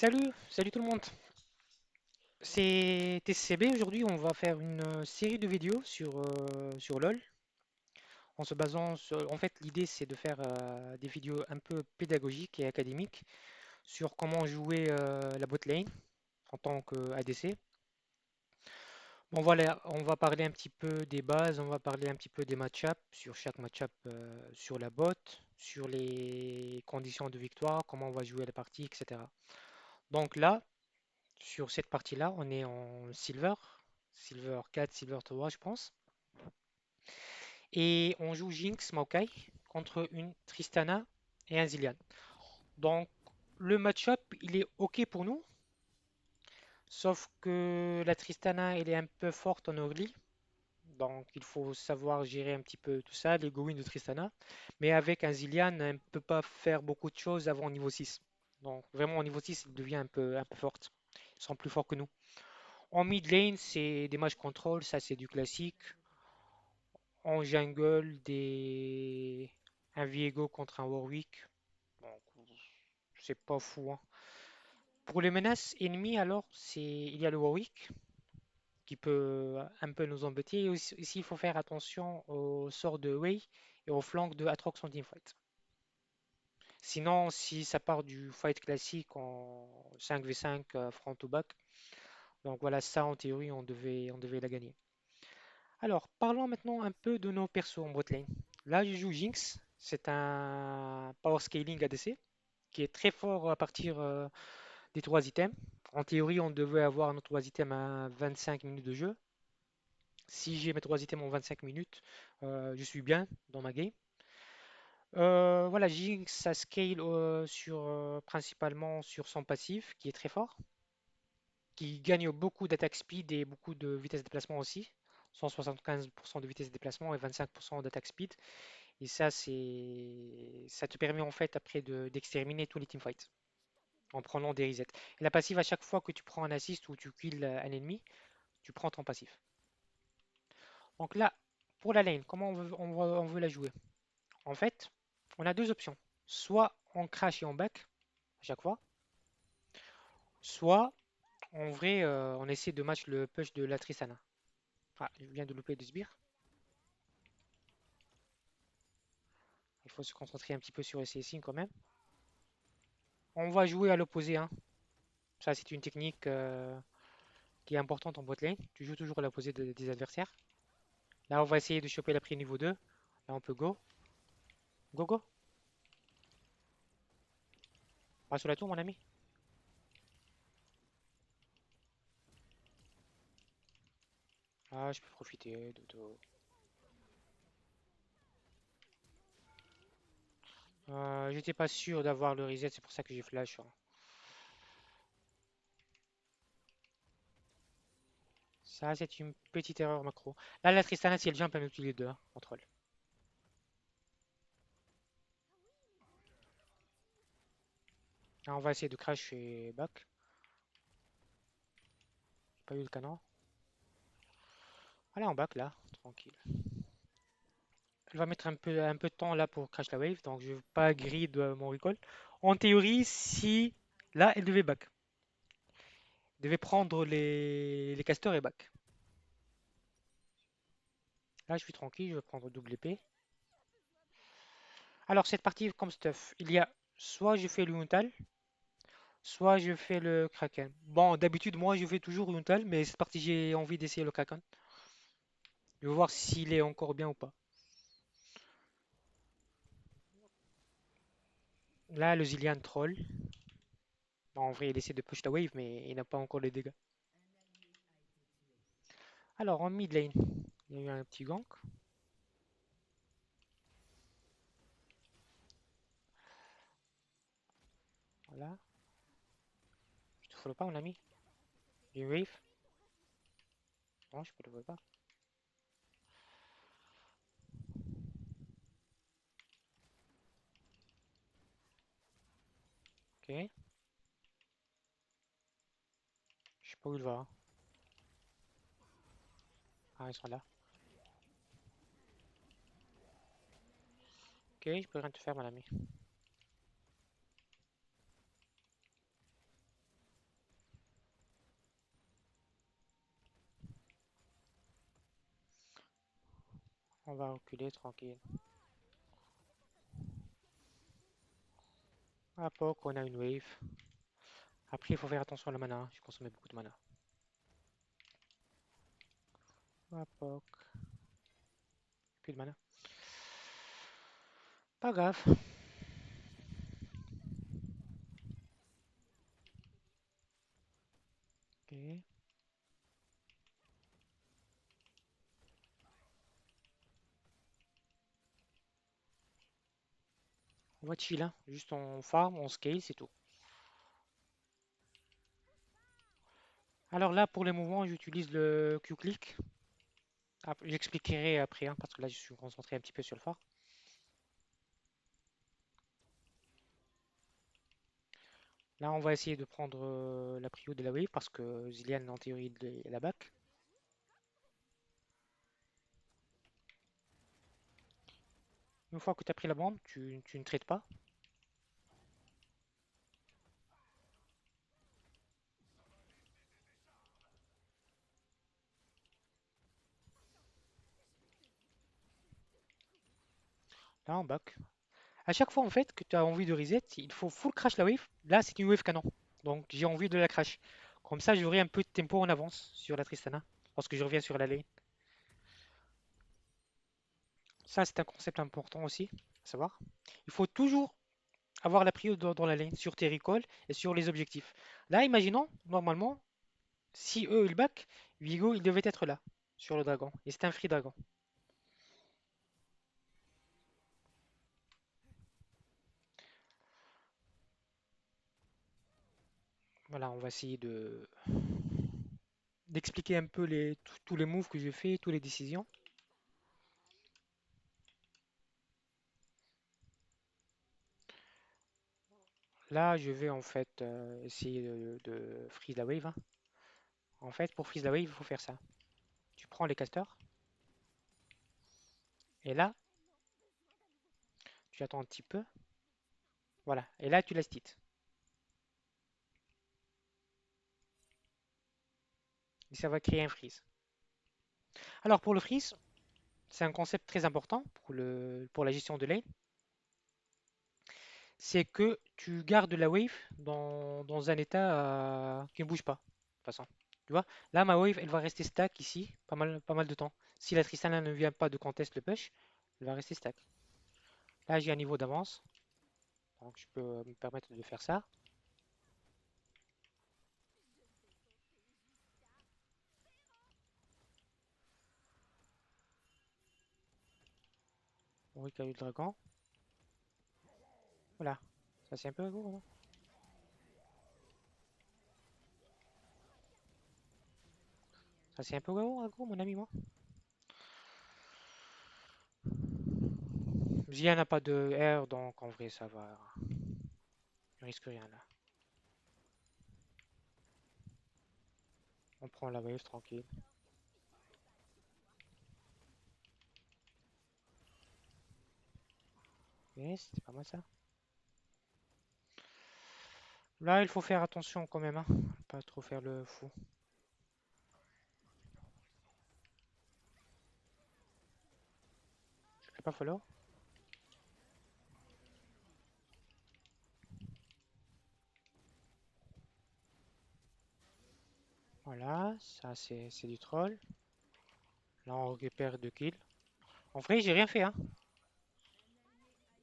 Salut tout le monde. C'est TCB. Aujourd'hui, on va faire une série de vidéos sur LoL en se basant sur. En fait, l'idée c'est de faire des vidéos un peu pédagogiques et académiques sur comment jouer la bot lane en tant qu'ADC. Bon, voilà, on va parler un petit peu des bases, on va parler un petit peu des match-ups sur chaque match-up sur la bot, sur les conditions de victoire, comment on va jouer la partie, etc. Donc là, sur cette partie-là, on est en Silver 4, Silver 3, je pense. Et on joue Jinx Maokai contre une Tristana et un Zilean. Donc, le match-up, il est OK pour nous, sauf que la Tristana, elle est un peu forte en early. Donc, il faut savoir gérer un petit peu tout ça, les go-win de Tristana. Mais avec un Zilean, elle ne peut pas faire beaucoup de choses avant niveau 6. Donc, vraiment, au niveau 6, il devient un peu forte. Ils sont plus forts que nous. En mid lane, c'est des matchs contrôle, ça c'est du classique. En jungle, un Viego contre un Warwick. Donc, c'est pas fou, hein. Pour les menaces ennemies, alors, il y a le Warwick qui peut un peu nous embêter. Et aussi, il faut faire attention au sort de Wei et au flanc de Aatrox en teamfight. Sinon, si ça part du fight classique en 5v5 front to back, donc voilà, ça en théorie, on devait la gagner. Alors, parlons maintenant un peu de nos persos en botlane. Là, je joue Jinx. C'est un power scaling ADC qui est très fort à partir des 3 items. En théorie, on devait avoir nos 3 items à 25 minutes de jeu. Si j'ai mes 3 items en 25 minutes, je suis bien dans ma game. Voilà, Jinx, ça scale principalement sur son passif, qui est très fort, qui gagne beaucoup d'attaque speed et beaucoup de vitesse de déplacement aussi. 175% de vitesse de déplacement et 25% d'attaque speed. Et ça te permet en fait après d'exterminer tous les teamfights en prenant des resets. Et la passive, à chaque fois que tu prends un assist ou tu kills un ennemi, tu prends ton passif. Donc là, pour la lane, comment on veut la jouer? En fait, on a deux options. Soit on crash et on back à chaque fois, soit en vrai, on essaie de match le push de la Tristana. Ah, je viens de louper des sbires. Il faut se concentrer un petit peu sur les CSing quand même. On va jouer à l'opposé, hein. Ça, c'est une technique qui est importante en bot lane. Tu joues toujours à l'opposé des adversaires. Là, on va essayer de choper la prix niveau 2. Là, on peut go. Go, go. Pas sur la tour, mon ami. Ah, je peux profiter, Dodo. J'étais pas sûr d'avoir le reset, c'est pour ça que j'ai flash, hein. Ça, c'est une petite erreur macro. Là, la Tristana, si elle jump, elle me tue les deux, hein, en troll. Là, on va essayer de crash et back. J'ai pas eu le canon. Allez, en back, là, tranquille. Elle va mettre un peu de temps là pour crash la wave, donc je veux pas grid mon recall. En théorie, si là, elle devait back. Elle devait prendre les casters et back. Là, je suis tranquille, je vais prendre double épée. Alors, cette partie, comme stuff, il y a soit je fais le Yuntal, soit je fais le Kraken. Bon, d'habitude, moi, je fais toujours Yuntal, mais cette partie, j'ai envie d'essayer le Kraken. Je vais voir s'il est encore bien ou pas. Là, le Zillian troll. Bon, en vrai, il essaie de push la wave, mais il n'a pas encore les dégâts. Alors, en mid lane, il y a eu un petit gank. Voilà. Je te follow pas, mon ami. J'ai une wave. Non, je peux le voir pas. Ok. Je sais pas où il va, hein. Ah, ils sont là. Ok, je peux rien te faire, mon ami. On va reculer tranquille. À poc, on a une wave. Après, il faut faire attention à la mana. J'ai consommé beaucoup de mana. À poc. Plus de mana. Pas grave. Ok. On va chill, hein. Juste on farm, on scale, c'est tout. Alors là, pour les mouvements, j'utilise le Q-click. J'expliquerai après, hein, parce que là, je suis concentré un petit peu sur le phare. Là, on va essayer de prendre la prio de la wave parce que Zillian, en théorie, est la back. Une fois que tu as pris la bombe, tu ne traites pas. Là, on back. À chaque fois, en fait, que tu as envie de reset, il faut full crash la wave. Là, c'est une wave canon. Donc, j'ai envie de la crash. Comme ça, j'aurai un peu de tempo en avance sur la Tristana lorsque je reviens sur la lane. Ça, c'est un concept important aussi à savoir. Il faut toujours avoir la prio dans la lane sur tes recalls et sur les objectifs. Là, imaginons, normalement, si eux ils back, Vigo il devait être là sur le dragon. Et c'est un free dragon. Voilà, on va essayer de d'expliquer un peu tous les moves que j'ai fait, toutes les décisions. Là, je vais en fait essayer de freeze la wave, hein. En fait, pour freeze la wave, il faut faire ça. Tu prends les casters et là, tu attends un petit peu. Voilà, et là, tu laisses tilt. Et ça va créer un freeze. Alors pour le freeze, c'est un concept très important pour la gestion de lane. C'est que tu gardes la wave dans un état qui ne bouge pas. De toute façon. Tu vois, là, ma wave, elle va rester stack ici pas mal de temps. Si la Tristana ne vient pas de contest le push, elle va rester stack. Là, j'ai un niveau d'avance, donc je peux me permettre de faire ça. On a eu le dragon. Voilà. Ça, c'est un peu gros, non? Ça, c'est un peu gros, mon ami, moi. Zia n'a pas de R, donc en vrai, ça va. Je risque rien là. On prend la wave tranquille. Yes, c'est pas mal ça. Là, il faut faire attention quand même, hein. Pas trop faire le fou. Je fais pas follow. Voilà, ça c'est du troll. Là, on récupère 2 kills. En vrai, j'ai rien fait, hein.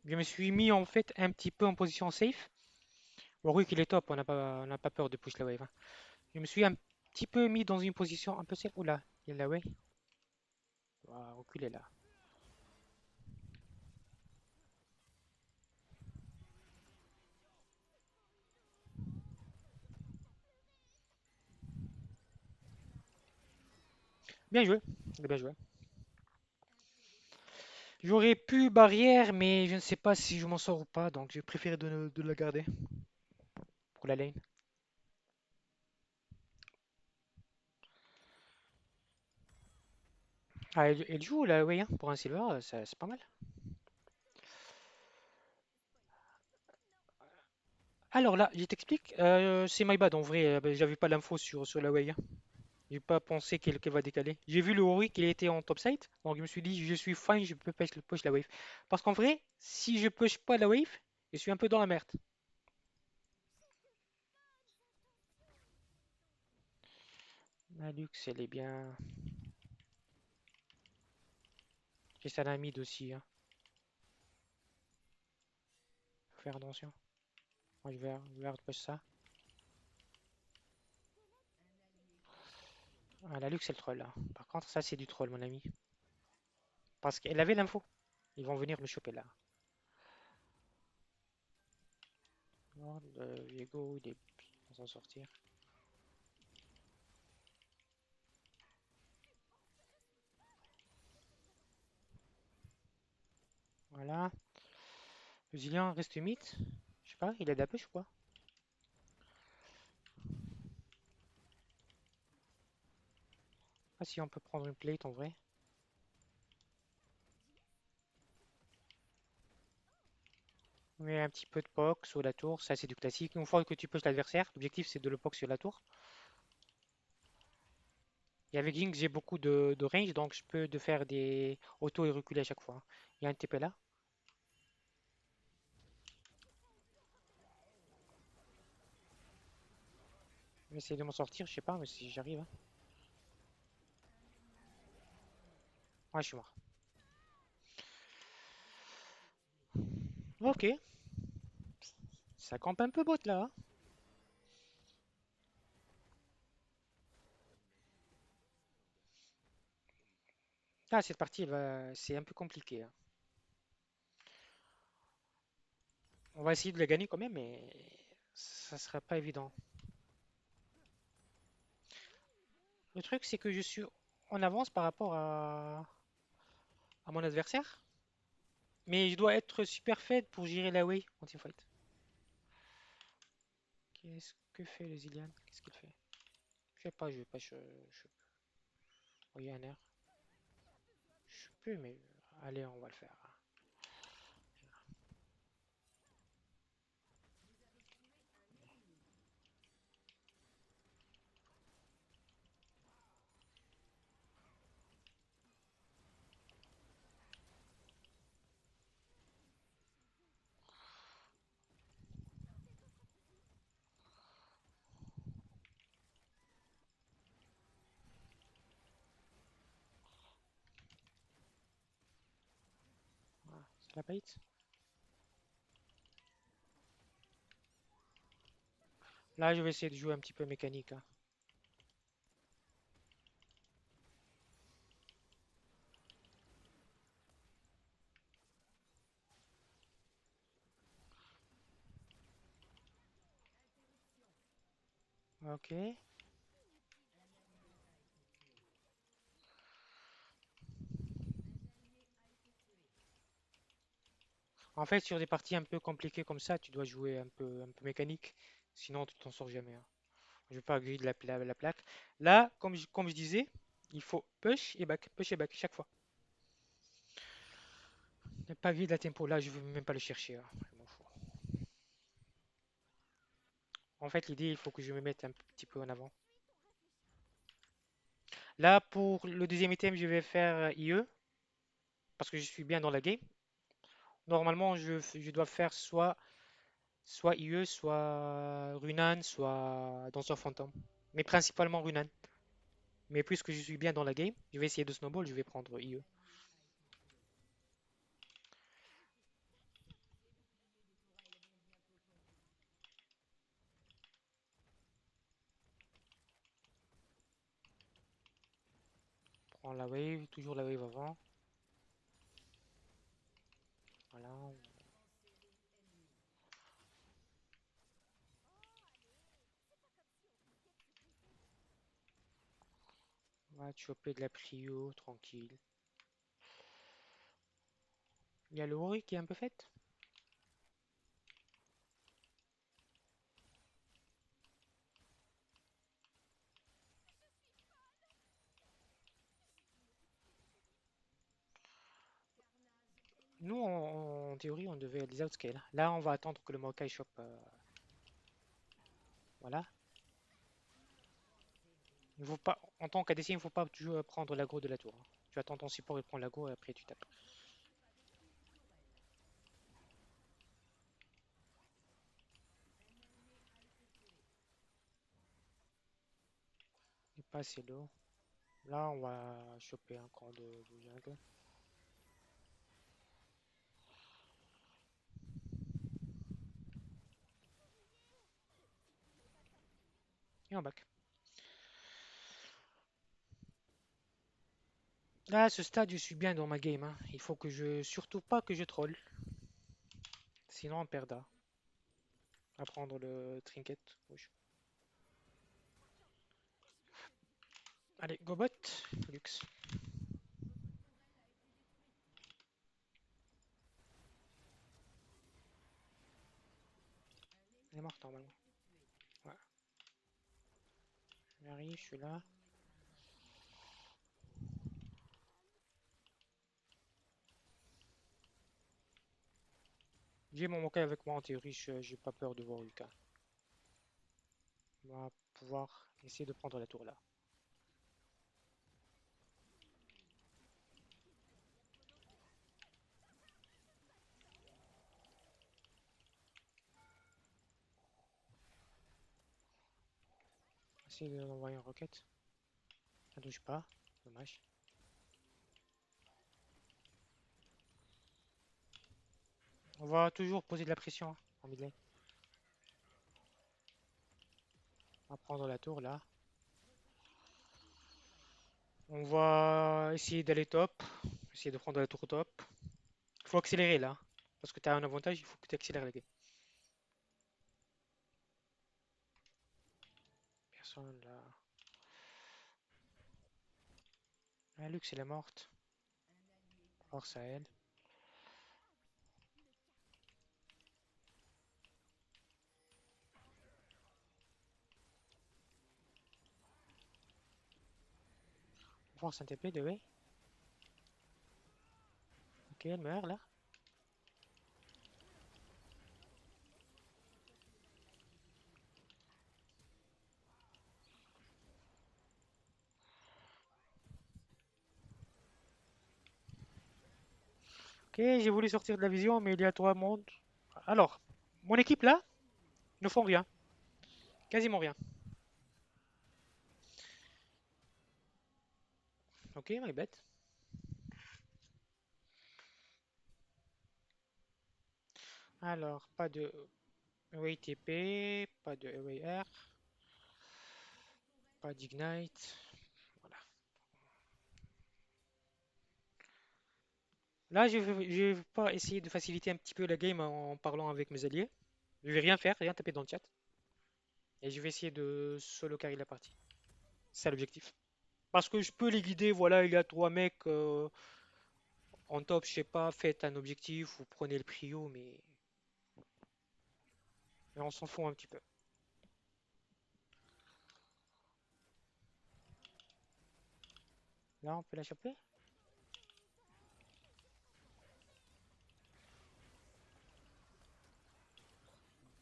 Je me suis mis en fait un petit peu en position safe. Bon, oui, qu'il est top, on n'a pas peur de push la wave, hein. Je me suis un petit peu mis dans une position un peu safe. Oula, il y a la wave. On va reculer là. Bien joué, bien joué. J'aurais pu barrière, mais je ne sais pas si je m'en sors ou pas, donc j'ai préféré de la garder pour la lane. Ah, elle joue la way, hein, pour un silver, c'est pas mal. Alors là, je t'explique, c'est my bad en vrai, j'avais pas l'info sur la way, hein. J'ai pas pensé qu'elle va décaler. J'ai vu le Warwick, il était en top side, donc je me suis dit, je suis fine, je peux push la wave. Parce qu'en vrai, si je push pas la wave, je suis un peu dans la merde. La Lux, elle est bien. J'ai ça la mid aussi, hein. Faut faire attention. Moi, je vais push ça. Ah, la Lux, c'est le troll, là. Par contre, ça, c'est du troll, mon ami. Parce qu'elle avait l'info. Ils vont venir me choper, là. Oh, le Viego, il est... On va s'en sortir. Voilà. Le Zillion reste humide. Je sais pas, il a de la push ou quoi? Ah, si on peut prendre une plate en vrai. On met un petit peu de poke sur la tour, ça c'est du classique. Une fois que tu pushes l'adversaire, l'objectif c'est de le poke sur la tour. Et avec Jinx, j'ai beaucoup de range, donc je peux de faire des auto et reculer à chaque fois. Il y a un TP là. Je vais essayer de m'en sortir, je sais pas, mais si j'arrive, hein. Ouais, je suis mort. Ok, ça campe un peu bot là, hein. Ah, cette partie, c'est un peu compliqué, hein. On va essayer de la gagner quand même, mais ça sera pas évident. Le truc, c'est que je suis en avance par rapport à mon adversaire, mais je dois être super faible pour gérer la way en teamfight. Qu'est-ce que fait le Zillian? Qu'est-ce qu'il fait? Je sais pas, je vais pas. Oh, il y a un air. Je peux, mais allez, on va le faire. Voilà, c'est la bait. Là, je vais essayer de jouer un petit peu mécanique, hein. Ok. En fait, sur des parties un peu compliquées comme ça, tu dois jouer un peu mécanique. Sinon, tu t'en sors jamais, hein. Je vais pas griller la plaque. Là, comme je disais, il faut push et back chaque fois. Ne pas griller la tempo. Là, je veux même pas le chercher, hein. Je m'en fous. En fait, l'idée, il faut que je me mette un petit peu en avant. Là, pour le deuxième item, je vais faire IE parce que je suis bien dans la game. Normalement, je dois faire soit IE, soit Runan, soit Danseur Fantôme. Mais principalement Runan. Mais puisque je suis bien dans la game, je vais essayer de snowball, je vais prendre IE. Prends la wave, toujours la wave avant. Voilà, on va choper de la prio, tranquille. Il y a le Ori qui est un peu fait. Nous, en théorie, on devait les outscale. Là, on va attendre que le Maokai chope. Voilà. Il faut pas, en tant qu'ADC, il ne faut pas toujours prendre l'aggro de la tour, hein. Tu attends ton support, il prend l'aggro et après tu tapes. Il pas assez lourd. Là, on va choper un camp de jungle. Et on back. Là, à ce stade, je suis bien dans ma game, hein. Il faut que je, surtout pas que je troll. Sinon, on perdra. À prendre le trinket rouge. Allez, go bot. Lux. Elle est morte normalement. Ouais. J'arrive, je suis là. J'ai mon Mokai avec moi en théorie, j'ai pas peur de voir Yuka. On va pouvoir essayer de prendre la tour là. Essayer d'envoyer une roquette. Ça touche pas, dommage. On va toujours poser de la pression, hein, en mid lane. On va prendre la tour là. On va essayer d'aller top. Essayer de prendre la tour top. Il faut accélérer là. Parce que tu as un avantage, il faut que tu accélères la game. Personne là. Ah, Lux, elle est morte. Force à elle. Force un TP de way. Ok, elle meurt là. Ok, j'ai voulu sortir de la vision, mais il y a trois mondes. Alors, mon équipe là ne font rien. Quasiment rien. Ok, my bad. Alors, pas de Away TP, pas de Away R, pas d'Ignite. Voilà. Là, je vais pas essayer de faciliter un petit peu la game en parlant avec mes alliés. Je vais rien faire, rien taper dans le chat. Et je vais essayer de solo carry la partie. C'est ça l'objectif. Parce que je peux les guider, voilà, il y a trois mecs en top, je sais pas, faites un objectif ou prenez le prio, mais on s'en fout un petit peu. Là, on peut la choper.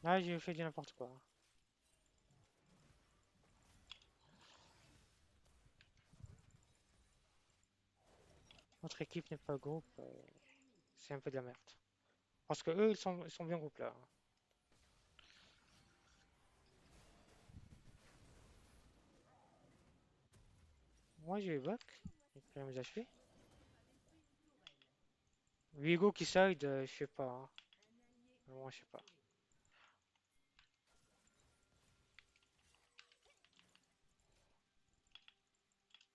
Là, j'ai fait du n'importe quoi. Notre équipe n'est pas groupe, c'est un peu de la merde. Parce que eux, ils sont bien groupe là. Moi, j'ai back. Il peut me HP. Vigo qui side, je sais pas, hein. Moi, je sais pas.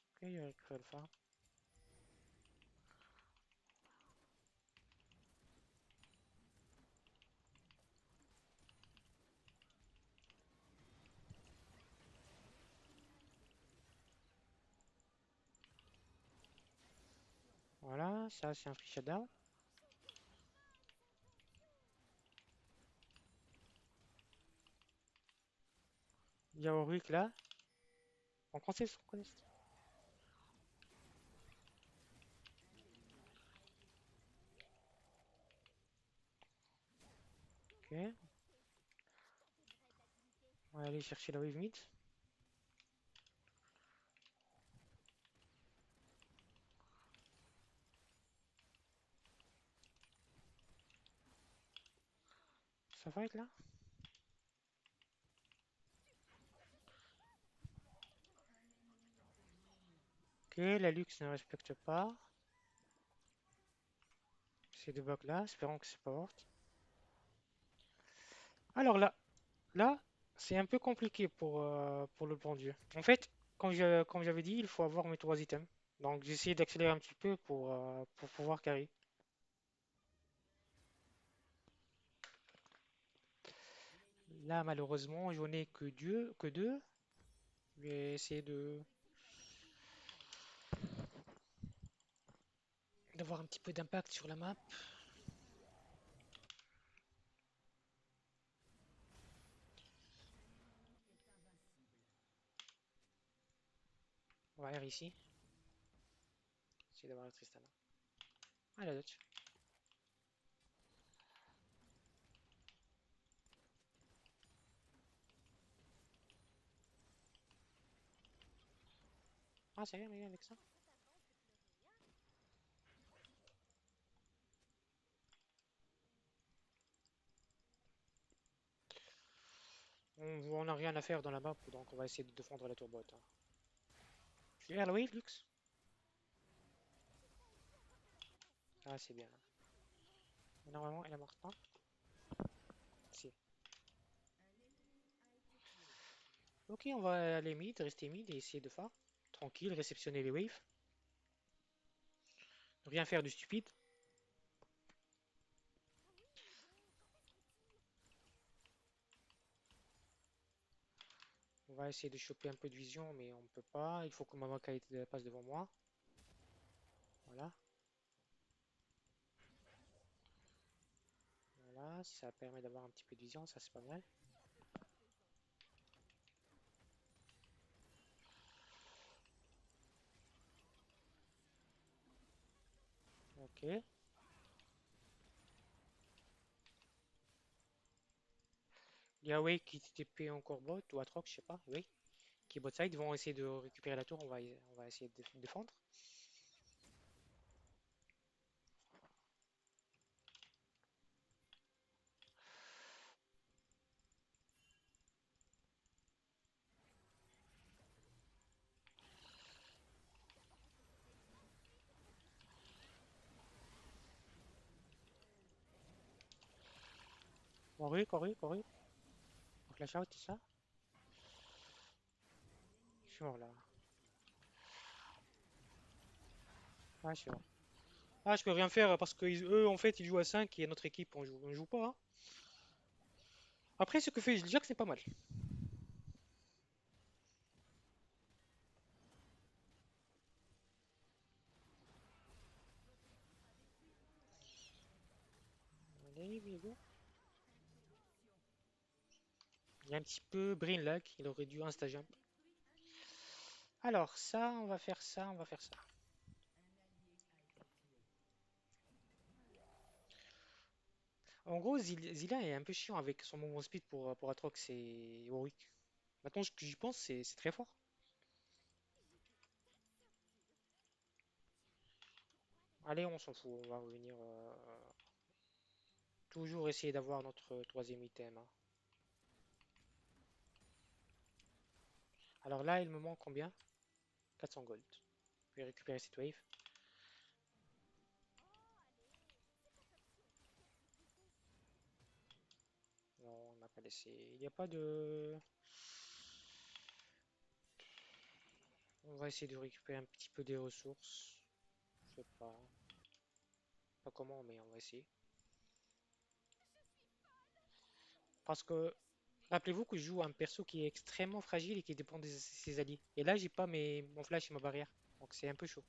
Ok, il y a que Alpha. Voilà, ça c'est un free shutdown. Il y a Warwick là. On conteste, on conteste. Ok, on va aller chercher la wave mid. Ça va être là? Ok, la luxe ne respecte pas. Ces deux bugs là, espérons que c'est pas morte. Alors là, c'est un peu compliqué pour le bon Dieu. En fait, comme j'avais dit, il faut avoir mes trois items. Donc j'essaie d'accélérer un petit peu pour pouvoir carry. Là, malheureusement, j'en ai que deux. Je vais essayer d'avoir un petit peu d'impact sur la map. On va R ici. Essayer d'avoir la Tristana. Ah, la Dutch. Ah, c'est rien, mais avec ça. On n'a rien à faire dans la map, donc on va essayer de défendre la tour bot, hein. Je vais R la wave, Lux. Ah, c'est bien. Et normalement, elle est morte, non? Si. Ok, on va aller mid, rester mid et essayer de farm. Tranquille, réceptionner les waves. Rien faire de stupide. On va essayer de choper un peu de vision, mais on peut pas. Il faut que Mamaka passe devant moi. Voilà. Voilà, si ça permet d'avoir un petit peu de vision, ça c'est pas mal. Ok. Il y a Wei qui TP encore bot, ou Atrox, je sais pas. Oui. Qui est bot side. Ils vont essayer de récupérer la tour. On va essayer de défendre. Corru, corru, corru. Donc la shout, c'est ça. Je suis mort là. Ah, je suis mort. Ah, je peux rien faire parce que eux, en fait, ils jouent à 5 et notre équipe, on joue pas, hein. Après, ce que fait Jack, c'est pas mal. Allez, Viego. Il y a un petit peu brain lag, il aurait dû insta-jump. Alors, ça, on va faire ça, on va faire ça. En gros, Zilla est un peu chiant avec son mouvement speed pour Atrox et Warwick. Maintenant que j'y pense, c'est très fort. Allez, on s'en fout, on va revenir. Toujours essayer d'avoir notre troisième item, hein. Alors là, il me manque combien? 400 gold. Je vais récupérer cette wave. Non, on n'a pas laissé. Il n'y a pas de. On va essayer de récupérer un petit peu des ressources. Je sais pas comment, mais on va essayer. Parce que rappelez-vous que je joue un perso qui est extrêmement fragile et qui dépend de ses alliés. Et là, j'ai pas mon flash et ma barrière. Donc c'est un peu chaud.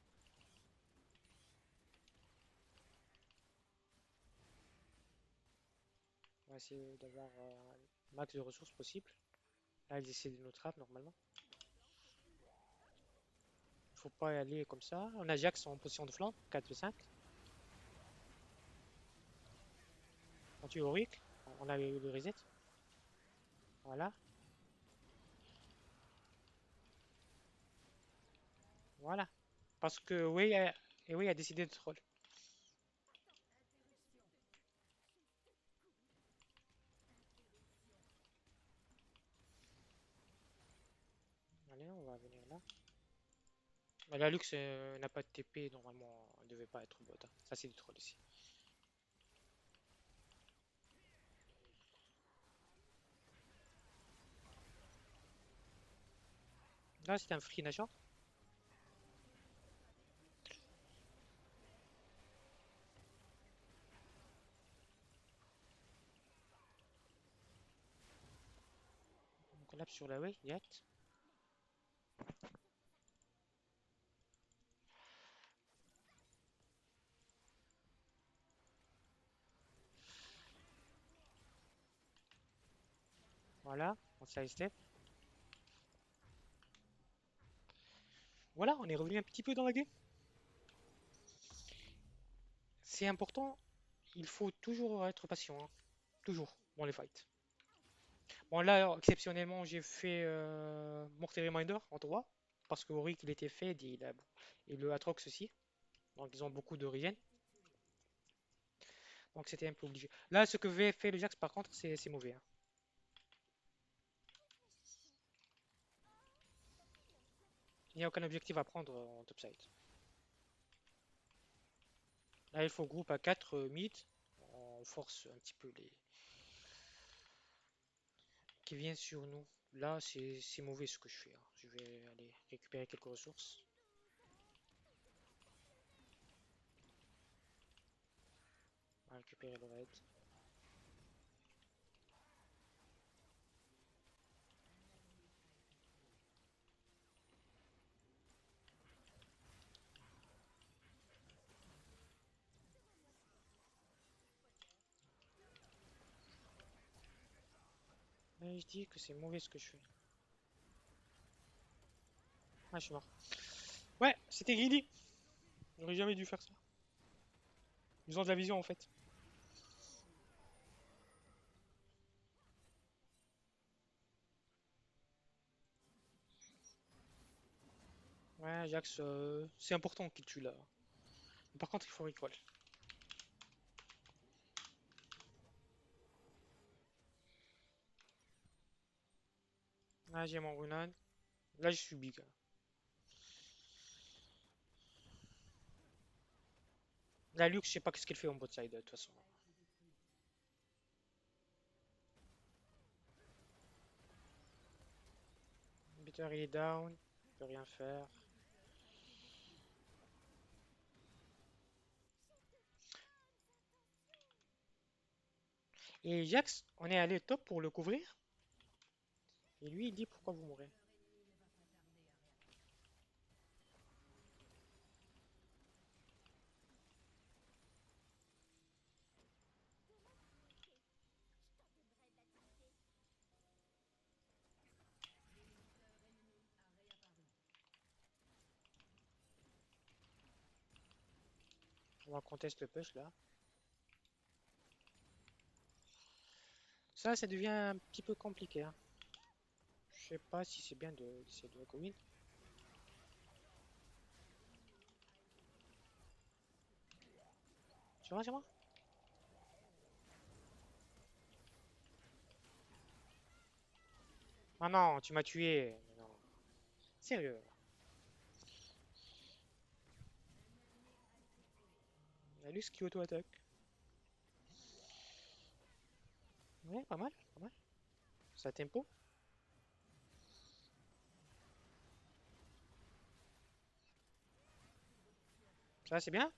On va essayer d'avoir un max de ressources possible. Là, ils essaient de nous trap normalement. Faut pas y aller comme ça. On a Jax en position de flanc, 4v5. On tue Warwick. On a le reset. Voilà. Voilà. Parce que oui a décidé de troll. venir là. Mais la Lux n'a pas de TP, normalement, elle devait pas être bot, hein. Ça, c'est du troll ici. Là, c'est un free nation. On collapse sur la way, direct. Voilà, on side step. Voilà, on est revenu un petit peu dans la game. C'est important, il faut toujours être patient, hein. Toujours, dans les fights. Bon, là, exceptionnellement, j'ai fait Mortal Reminder en 3, parce que Auric, il était fait, et le Atrox aussi. Donc, ils ont beaucoup de regen. Donc, c'était un peu obligé. Là, ce que fait le Jax, par contre, c'est mauvais, hein. Il n'y a aucun objectif à prendre en topside. Là, il faut groupe à 4 mid. On force un petit peu les qui viennent sur nous. Là, c'est mauvais ce que je fais, hein. Je vais aller récupérer quelques ressources. On va récupérer le raid. Mais je dis que c'est mauvais ce que je fais. Ah, je suis mort. Ouais, c'était greedy. J'aurais jamais dû faire ça. Ils ont de la vision en fait. Ouais, Jax, c'est important qu'il tue là. Par contre, il faut recall. Là, j'ai mon Runan. Là, je suis big, hein. La Lux, je sais pas ce qu'elle fait en bot side de toute façon. Bitter il est down. Il peut rien faire. Et Jax, on est allé top pour le couvrir. Et lui, il dit pourquoi vous mourrez. On va contester le push là. Ça devient un petit peu compliqué, hein. Je sais pas si c'est bien d'essayer de go win. C'est moi? Ah non, tu m'as tué. Mais non. Sérieux. La Lux qui auto-attaque. Ouais, pas mal, pas mal. Ça tempo. Ça, c'est bien.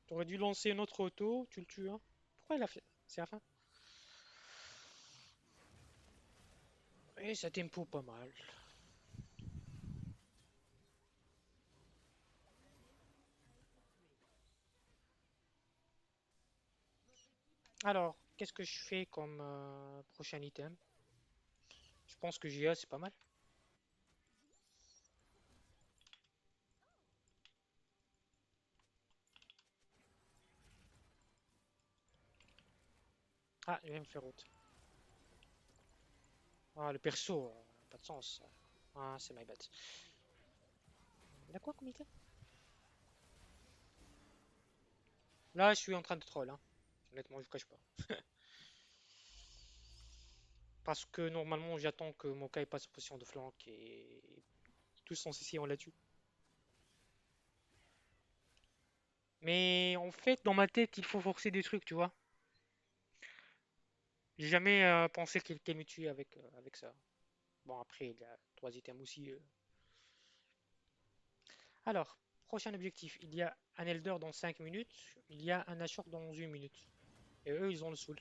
T'aurais dû lancer une autre auto, tu le tues, hein. Pourquoi il a fait? C'est la fin. Et ça tempo pas mal. Alors, qu'est-ce que je fais comme prochain item? Je pense que JA, c'est pas mal. Ah, il va me faire route. Ah, le perso, pas de sens. Ah, c'est my bad. Il a quoi comme item? Là, je suis en train de troll, hein. Honnêtement, je vous cache pas. Parce que normalement, j'attends que Mokai passe en position de flanc et tous son CC, on l'a tue. Mais en fait, dans ma tête, il faut forcer des trucs, tu vois. J'ai jamais pensé qu'elle me tue avec ça. Bon, après, il y a trois items aussi. Alors, prochain objectif. Il y a un Elder dans 5 minutes. Il y a un Nashor dans 1 minute. Et eux, ils ont le soul.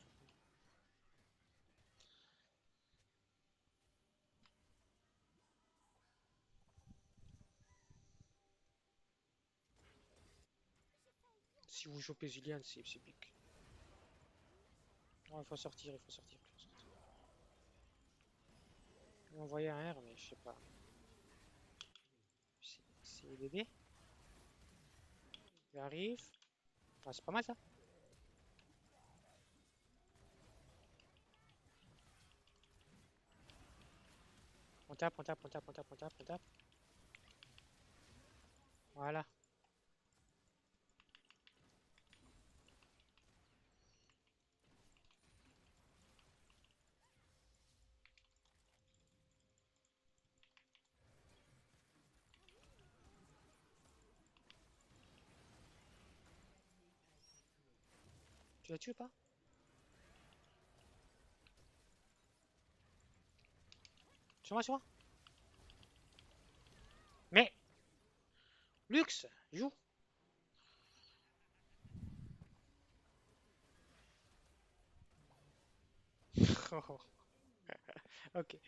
Si vous chopez Zillian, c'est pique. Non, il faut sortir, il faut sortir, il faut sortir. Il m'a envoyé un R, mais je sais pas. C'est DD. Il arrive. Ah, c'est pas mal ça. On tape, on tape, on tape, on tape, on tape, on tape. Voilà. Tu l'as tué ou pas? Sur moi, sur moi. Mais, Lux, joue. Ok.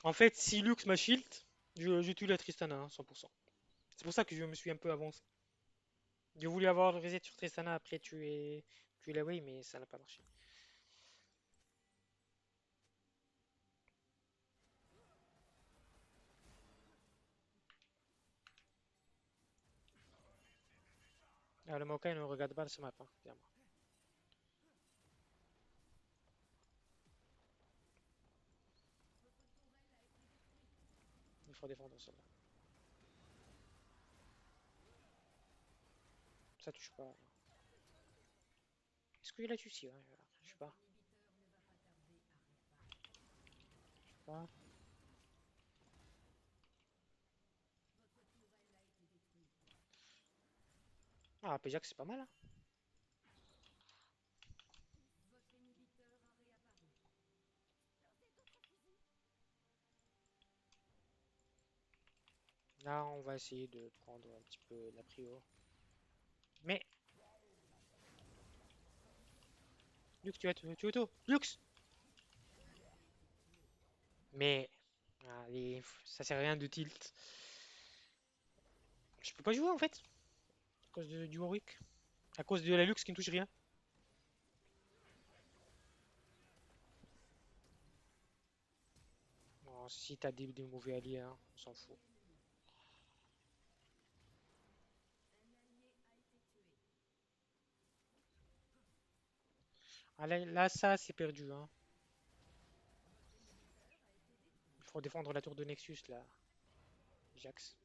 En fait, si Lux m'a shield, je tue la Tristana, hein, 100%. C'est pour ça que je me suis un peu avancé. J'ai voulu avoir le reset sur Tristana après tuer la Wei, mais ça n'a pas marché. Ah, le Maokai ne regarde pas ce map, hein, clairement. Il faut défendre celle-là. Ça touche pas. Est-ce qu'il a tué si, ouais, je sais pas. Je sais pas. Ah, Péjac, c'est pas mal, hein. Là, on va essayer de prendre un petit peu la prio. Mais, Lux, tu auto. Lux! Mais, allez, ça sert à rien de tilt. Je peux pas jouer en fait, à cause du Warwick. À cause de la Lux qui ne touche rien. Bon, si t'as des mauvais alliés, hein, on s'en fout. Ah, là, ça, c'est perdu, hein. Il faut défendre la tour de Nexus, là, Jax.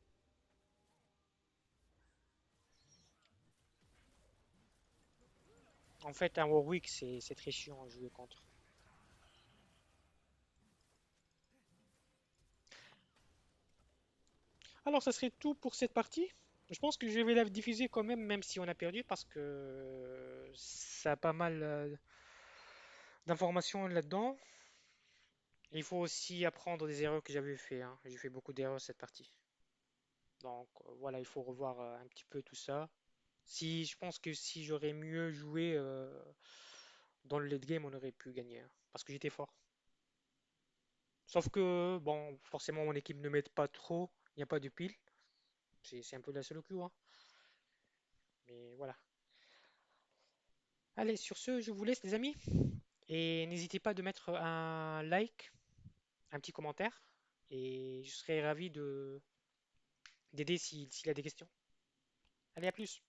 En fait, un Warwick, c'est très chiant à jouer contre. Alors, ça serait tout pour cette partie. Je pense que je vais la diffuser quand même, même si on a perdu, parce que ça a pas mal d'informations là-dedans. Il faut aussi apprendre des erreurs que j'avais fait, hein. J'ai fait beaucoup d'erreurs cette partie. Donc voilà, il faut revoir un petit peu tout ça. Si je pense que si j'aurais mieux joué dans le late game, on aurait pu gagner, hein, parce que j'étais fort. Sauf que bon, forcément mon équipe ne m'aide pas trop, il n'y a pas de pile. C'est un peu la seule coup, hein. Mais voilà. Allez, sur ce, je vous laisse les amis. Et n'hésitez pas de mettre un like, un petit commentaire. Et je serai ravi de d'aider s'il y a des questions. Allez, à plus.